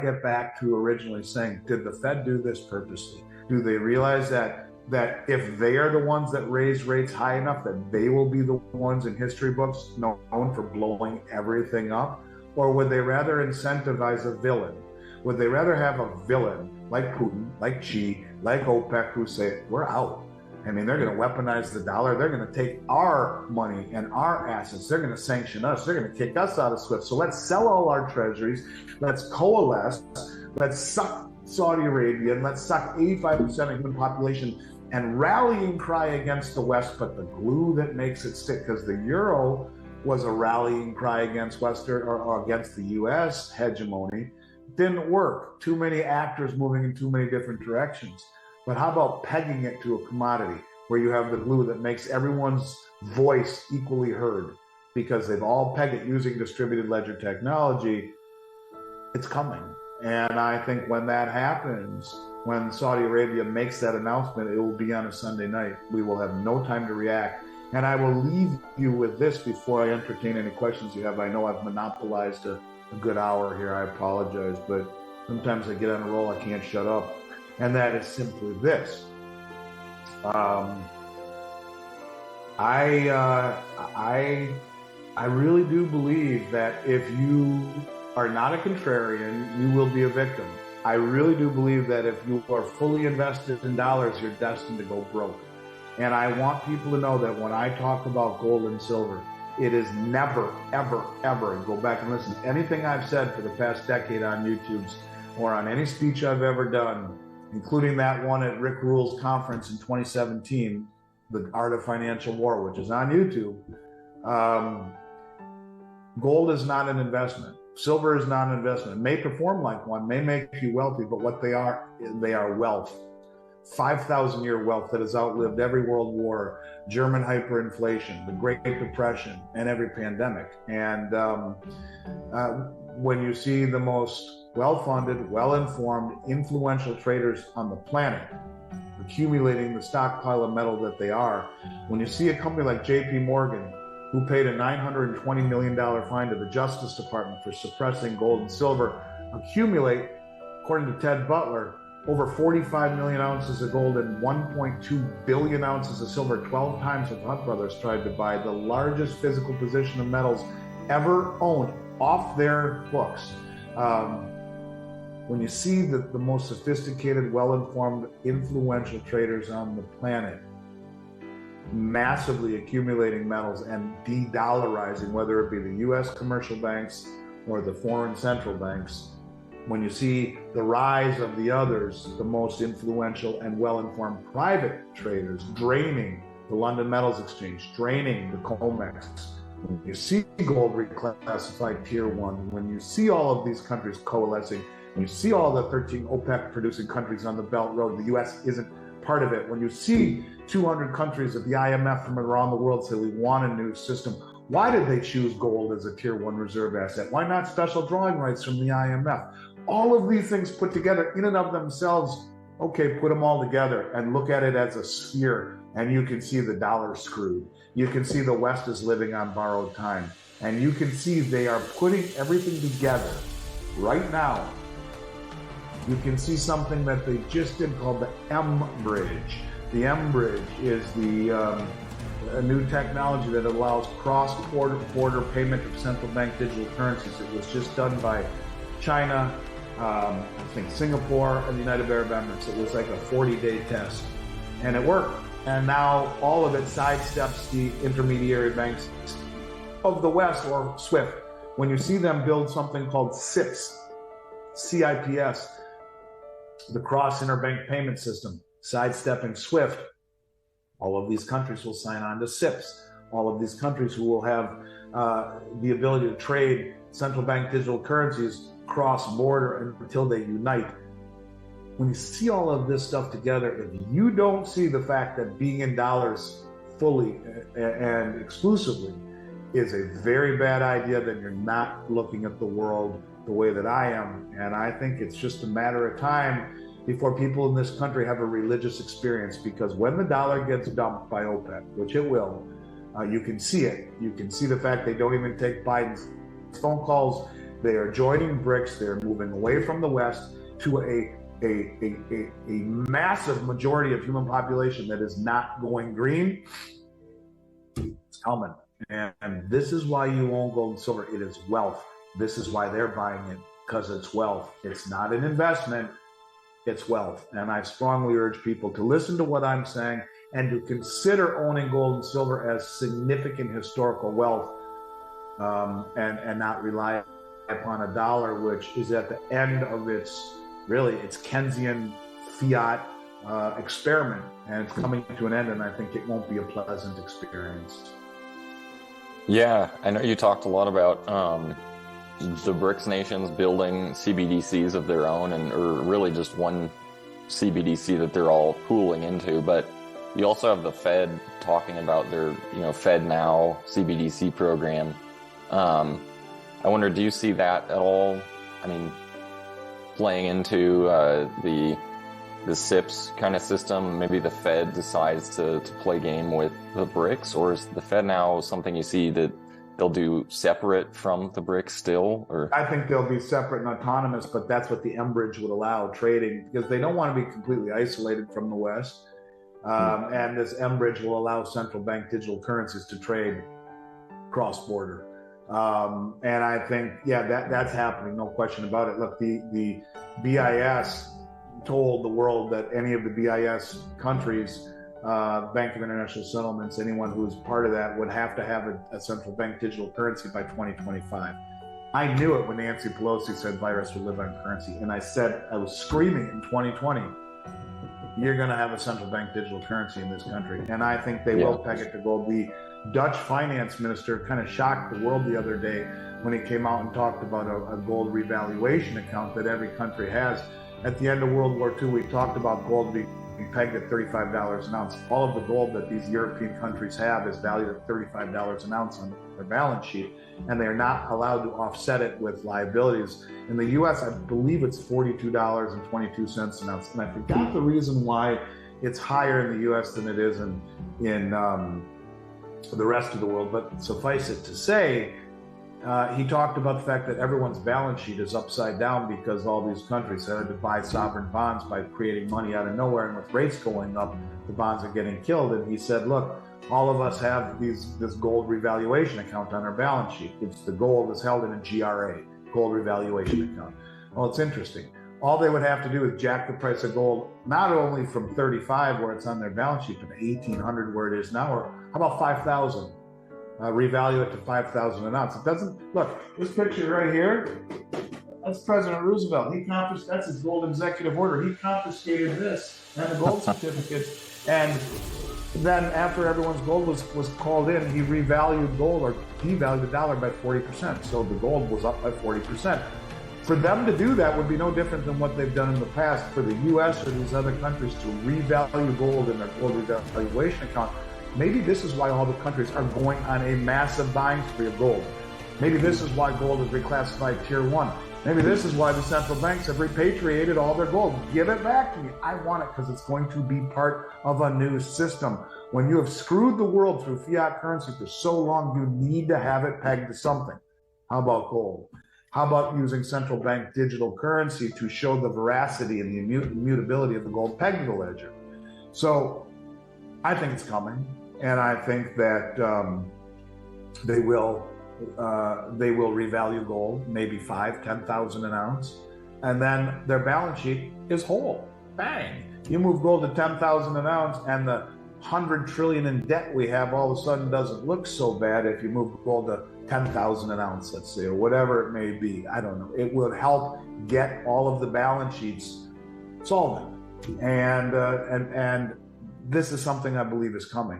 get back to originally saying, did the Fed do this purposely? Do they realize that if they are the ones that raise rates high enough, that they will be the ones in history books known for blowing everything up? Or would they rather incentivize a villain? Would they rather have a villain like Putin, like Xi, like OPEC, who say, we're out? I mean, they're going to weaponize the dollar. They're going to take our money and our assets. They're going to sanction us. They're going to kick us out of SWIFT. So let's sell all our treasuries. Let's coalesce. Let's suck Saudi Arabia and let's suck 85% of human population and rallying cry against the West, but the glue that makes it stick, because the euro was a rallying cry against Western or against the U.S. hegemony, didn't work. Too many actors moving in too many different directions. But how about pegging it to a commodity where you have the glue that makes everyone's voice equally heard, because they've all pegged it using distributed ledger technology? It's coming. And I think when that happens, when Saudi Arabia makes that announcement, it will be on a Sunday night. We will have no time to react. And I will leave you with this before I entertain any questions you have. I know I've monopolized a good hour here. I apologize, but sometimes I get on a roll, I can't shut up. And that is simply this. I really do believe that if you are not a contrarian, you will be a victim. I really do believe that if you are fully invested in dollars, you're destined to go broke. And I want people to know that when I talk about gold and silver, it is never, ever, ever, and go back and listen to anything I've said for the past decade on YouTube's or on any speech I've ever done, including that one at Rick Rule's conference in 2017, The Art of Financial War, which is on YouTube. Gold is not an investment. Silver is not an investment. It may perform like one, may make you wealthy, but what they are wealth. 5,000-year wealth that has outlived every world war, German hyperinflation, the Great Depression, and every pandemic. And when you see the most well-funded, well-informed, influential traders on the planet accumulating the stockpile of metal that they are, when you see a company like JP Morgan, who paid a $920 million fine to the Justice Department for suppressing gold and silver, accumulate, according to Ted Butler, over 45 million ounces of gold and 1.2 billion ounces of silver, 12 times what Hunt Brothers tried to buy, the largest physical position of metals ever owned off their books. When you see the most sophisticated, well-informed, influential traders on the planet massively accumulating metals and de-dollarizing, whether it be the U.S. commercial banks or the foreign central banks, when you see the rise of the others, the most influential and well-informed private traders draining the London Metals Exchange, draining the COMEX, when you see gold reclassified tier 1, when you see all of these countries coalescing, when you see all the 13 OPEC producing countries on the Belt Road, the U.S. isn't part of it. When you see 200 countries at the IMF from around the world say we want a new system, why did they choose gold as a tier 1 reserve asset? Why not special drawing rights from the IMF? All of these things put together in and of themselves, okay, put them all together and look at it as a sphere, and you can see the dollar screwed. You can see the West is living on borrowed time. And you can see they are putting everything together right now. You can see something that they just did called the M Bridge. The M Bridge is a new technology that allows cross-border payment of central bank digital currencies. It was just done by China, I think Singapore, and the United Arab Emirates. It was like a 40-day test, and it worked. And now all of it sidesteps the intermediary banks of the West, or SWIFT. When you see them build something called CIPS, CIPS, the cross interbank payment system, sidestepping SWIFT, all of these countries will sign on to CIPS. All of these countries who will have the ability to trade central bank digital currencies cross-border until they unite. When you see all of this stuff together, if you don't see the fact that being in dollars fully and exclusively is a very bad idea, then you're not looking at the world the way that I am. And I think it's just a matter of time before people in this country have a religious experience, because when the dollar gets dumped by OPEC, which it will, you can see it. You can see the fact they don't even take Biden's phone calls. They are joining BRICS. They're moving away from the West to a massive majority of human population that is not going green. It's coming. And this is why you own gold and silver. It is wealth. This is why they're buying it, because it's wealth. It's not an investment, it's wealth. And I strongly urge people to listen to what I'm saying and to consider owning gold and silver as significant historical wealth, and not rely upon a dollar, which is at the end of its Keynesian fiat experiment, and it's coming to an end, and I think it won't be a pleasant experience. Yeah, I know you talked a lot about the BRICS nations building CBDCs of their own, or really just one CBDC that they're all pooling into, but you also have the Fed talking about their, Fed Now CBDC program. I wonder, do you see that at all? I mean, playing into the SIPS kind of system, maybe the Fed decides to play game with the BRICS, or is the Fed now something you see that they'll do separate from the BRICS still? Or I think they'll be separate and autonomous, but that's what the M-Bridge would allow, trading, because they don't want to be completely isolated from the West. And this M-Bridge will allow central bank digital currencies to trade cross-border. And I think, that's happening, no question about it. Look, the BIS told the world that any of the BIS countries, Bank of International Settlements, anyone who's part of that would have to have a central bank digital currency by 2025. I knew it when Nancy Pelosi said virus would live on currency. And I was screaming in 2020, you're going to have a central bank digital currency in this country. And I think they will peg it to gold. The Dutch finance minister kind of shocked the world the other day when he came out and talked about a gold revaluation account that every country has. At the end of World War II, we talked about gold being pegged at $35 an ounce. All of the gold that these European countries have is valued at $35 an ounce on their balance sheet, and they are not allowed to offset it with liabilities. In the U.S., I believe it's $42.22 an ounce, and I forgot the reason why it's higher in the U.S. than it is in the rest of the world, but suffice it to say, he talked about the fact that everyone's balance sheet is upside down because all these countries had to buy sovereign bonds by creating money out of nowhere, and with rates going up, the bonds are getting killed. And he said, look, all of us have this gold revaluation account on our balance sheet. It's the gold is held in a GRA, gold revaluation account. Well, it's interesting. All they would have to do is jack the price of gold, not only from 35 where it's on their balance sheet, but to 1,800 where it is now, or how about 5,000? Revalue it to 5,000 an ounce. It doesn't, look, this picture right here, that's President Roosevelt. That's his gold executive order. He confiscated this and the gold certificates. And then after everyone's gold was called in, he revalued gold, or devalued the dollar by 40%. So the gold was up by 40%. For them to do that would be no different than what they've done in the past for the U.S. or these other countries to revalue gold in their gold revaluation account. Maybe this is why all the countries are going on a massive buying spree of gold. Maybe this is why gold is reclassified Tier 1. Maybe this is why the central banks have repatriated all their gold. Give it back to me. I want it because it's going to be part of a new system. When you have screwed the world through fiat currency for so long, you need to have it pegged to something. How about gold? How about using central bank digital currency to show the veracity and the immutability of the gold pegged to the ledger? So I think it's coming. And I think that they will revalue gold, maybe 10,000 an ounce, and then their balance sheet is whole. Bang! You move gold to 10,000 an ounce, and the 100 trillion in debt we have all of a sudden doesn't look so bad if you move gold to 10,000 an ounce, let's say, or whatever it may be. I don't know. It would help get all of the balance sheets solvent, and this is something I believe is coming.